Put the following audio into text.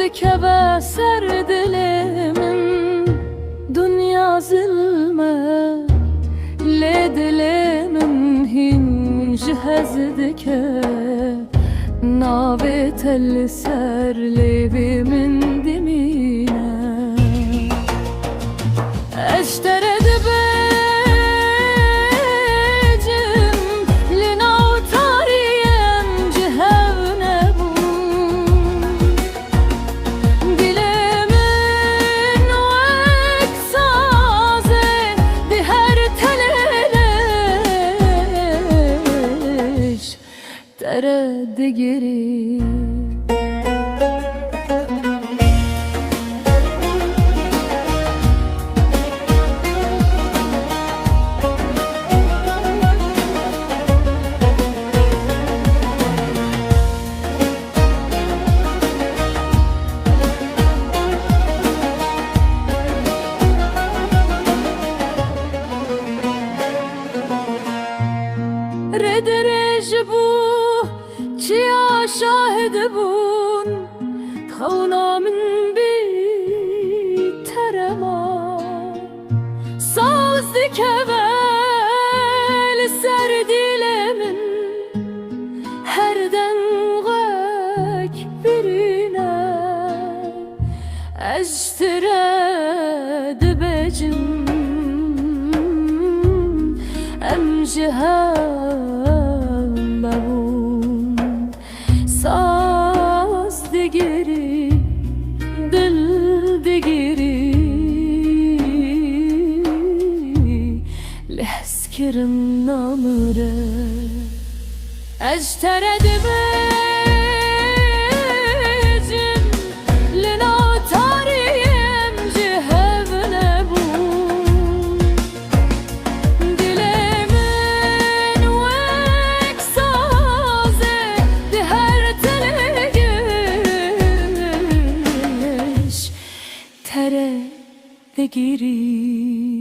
dikebe ser dilimin dünya zulme le dilimin hin jhez dike nave tel ser levimin dimine eştere ترد گری ردرج بو چیا شاهد بون خونا من بی ترما ساز دکول سر دیلمن هر دنغک برینه اجترد بجم ام جهان ببون ساز دگیری دل دگیری لحظ کرم نامره اجترد بجم لنا تاریم جهب نبون دلمن وک سازه ده هر تلگش تره دگیری